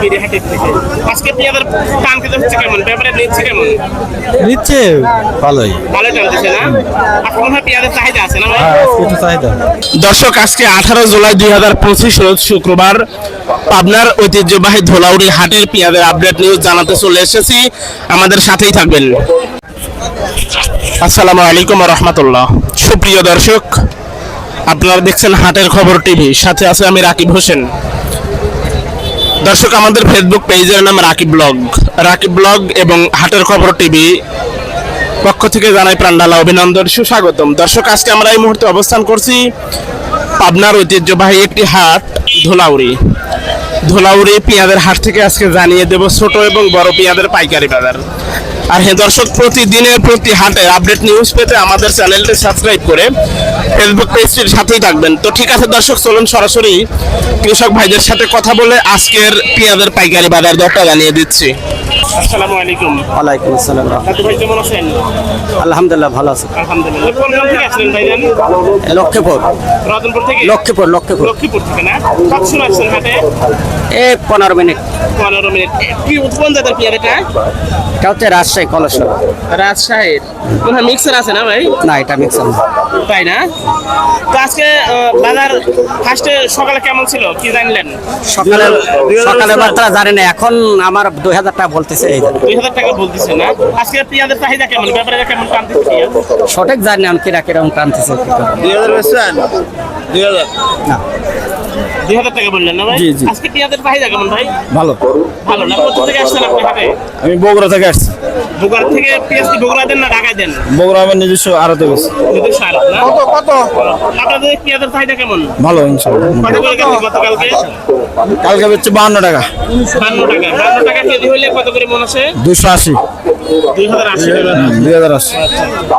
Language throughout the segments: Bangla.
বিরিহাটি থেকে আজকে পেঁয়াজের দাম কত হচ্ছে কেমন ব্যাপারে নিচ্ছে কেমন নিচ্ছে ভালোই ভালো চলতেছে না এখন মনে হয় পেঁয়াজের চাহিদা আছে না ভাই একটু চাহিদা। দর্শক আজকে 18 জুলাই 2025 রোজ শুক্রবার পাবনার ঐতিহ্যবাহী ধলাউড়ি হাটের পেঁয়াজের আপডেট নিউজ জানাতে চলে এসেছি, আমাদের সাথেই থাকবেন। আসসালামু আলাইকুম ওয়া রাহমাতুল্লাহ। সুপ্রিয় দর্শক, আপনারা দেখছেন হাটের খবর টিভি, সাথে আছে আমি রাকিব হোসেন। দর্শক, আমাদের ফেসবুক পেজের নাম রাকিব ব্লগ এবং হাটের খবর টিভি পক্ষ থেকে জানাই প্রাণঢালা অভিনন্দন, সুস্বাগতম। দর্শক, আজকে আমরা এই মুহূর্তে অবস্থান করছি পাবনার ঐতিহ্যবাহী একটি হাট ধলাউড়ি পেঁয়াজের হাট থেকে আজকে জানিয়ে দেব ছোট এবং বড় পেঁয়াজের পাইকারি বাজার। আর হ্যাঁ দর্শক, প্রতিদিনের প্রতি হাটের আপডেট নিউজ পেতে আমাদের চ্যানেলটি সাবস্ক্রাইব করে ফেসবুক পেজটির সাথেই থাকবেন। তো ঠিক আছে দর্শক, চলুন সরাসরি কৃষক ভাইদের সাথে কথা বলে আজকের পেঁয়াজের পাইকারি বাজার দরটা জানিয়ে দিচ্ছি। আসসালামু আলাইকুম। ওয়ালাইকুম আসসালাম। দাদু ভাই কেমন আছেন? আলহামদুলিল্লাহ ভালো আছে। আলহামদুলিল্লাহ। কোন গ্রাম থেকে আসলেন ভাইজান? লক্ষ্মীপুর রতনপুর থেকে? লক্ষ্মীপুর লক্ষ্মীপুর থেকে না? কত সময় আসছেন হাটে? 15 মিনিট। 15 মিনিট। কি কোন জাতের পেঁয়াজ এটা? এটা হচ্ছে রাজশাহী কলসা। রাজশাহীর মনে হয় মিক্সার আছে না ভাই? না, এটা মিক্সার না। তাই না? তো আজকে বাজার ফার্স্টে সকালে কেমন ছিল কি জানলেন? সকালে মাত্রা জানি না, এখন আমার 2000 টাকা বলতেছে। এই 2000 টাকা বলতেছে না? আজকে পেঁয়াজের চাহিদা কেমন, ব্যাপারে কেমন টানতেছে পেঁয়াজ? সঠিক জানি না কিরকম টানতেছে। 2000 বেচছেন? 2000 না, 2000 টাকা বললেন না ভাই? জি, জি। আজকে পেঁয়াজের চাহিদা কেমন ভাই? ভালো। ভালো না? কোথা থেকে আসছেন আপনি হাটে? আমি বগুড়া থেকে আসছি। বগুড়া থেকে পেঁয়াজ কি বগুড়া দেন না ঢাকায় দেন? বগুড়া আমার নিজস্ব আড়তে গেছি। নিজস্ব আড়ত না? কত আপনাদের পেঁয়াজের চাহিদা কেমন? ভালো ইনশাআল্লাহ। কত করে গেছে গতকালকে? কালকে বেচছে 52 টাকা। 52 টাকা কেজি হইলে কত করে মন আছে? 280। 2080 টাকা। 2080।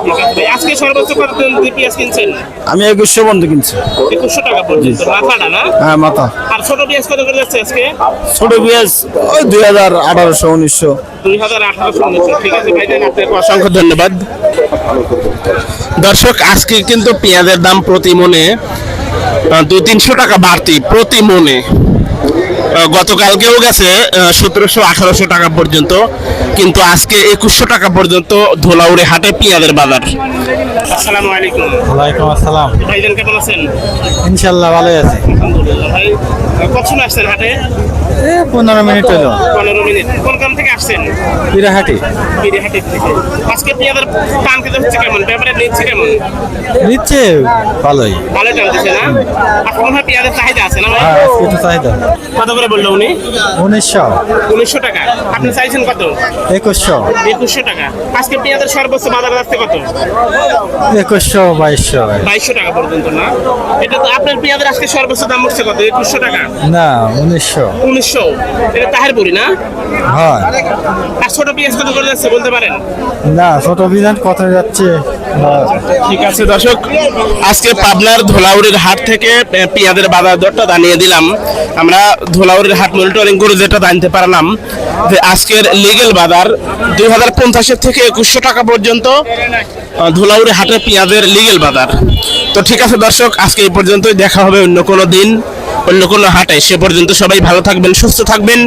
ঠিক আছে ভাই, আজকে সর্বোচ্চ কত দিয়ে পেঁয়াজ কিনছেন? আমি 2100 বন্ধ কিনছি। 2100 টাকা পর্যন্ত মাথাটা না? হ্যাঁ, মাথা। আর ছোট পেঁয়াজ কত করে যাচ্ছে আজকে? ছোট পেঁয়াজ ওই 2000, 1800, 1900। 2018 ঠিক আছে ভাই, আপনাকে অসংখ্য ধন্যবাদ। দর্শক, আজকে কিন্তু পেঁয়াজের দাম প্রতি মনে 200-300 টাকা বাড়তি প্রতি মনে। গতকালকেও গেছে 1700-1800 টাকা পর্যন্ত, কিন্তু আজকে 2100 টাকা পর্যন্ত ধলাউড়ি হাটে পেঁয়াজের বাজার। আসসালামু আলাইকুম। ওয়ালাইকুম আসসালাম। ভাইজান কেমন আছেন? ইনশাআল্লাহ ভালোই আছে। আলহামদুলিল্লাহ। ভাই কত সময় আসছেন হাটে? 15 মিনিট হলো। 15 মিনিট। কোন গ্রাম থেকে আসছেন? বিরাহাটি। বিরিহাটি থেকে আজকে পেঁয়াজের দাম কত হচ্ছে কেমন, ব্যাপারে নিচ্ছে কেমন? নিচ্ছে ভালোই। ভালো চলতেছে না? এখন মনে হয় পেঁয়াজের চাহিদা আছে না ভাই? একটু চাহিদা। কত করে বললো উনি? 1900। 1900 টাকা। আপনি চাইছেন কত? 2100। 2100 টাকা। আজকে পেঁয়াজের সর্বোচ্চ বাজার যাচ্ছে কত? 2100, 2200। 2200 টাকা পর্যন্ত না? এটা তো আপনার পেঁয়াজের আজকে সর্বোচ্চ দাম উঠছে কত? 2100 টাকা? না, 1900। 1900। এটা তাহেরপুরি না? হয় আর ছোট পেঁয়াজ কত করে যাচ্ছে বলতে পারেন? না, ছোট বিধান কত যাচ্ছে? ঠিক আছে দর্শক, আজকে পাবনার ধলাউড়ির হাট থেকে পেঁয়াজের বাজার দরটা জানিয়ে দিলাম। আমরা ধলাউড়ির হাট মনিটরিং করে যেটা জানতে পারলাম যে আজকের লিগেল বাজার 2050 থেকে 2100 টাকা পর্যন্ত ধলাউড়ি হাটে পেঁয়াজের লিগেল বাজার। তো ঠিক আছে দর্শক, আজকে এই পর্যন্তই, দেখা হবে অন্য কোনো দিন অন্য কোনো হাটে। সে পর্যন্ত সবাই ভালো থাকবেন, সুস্থ থাকবেন।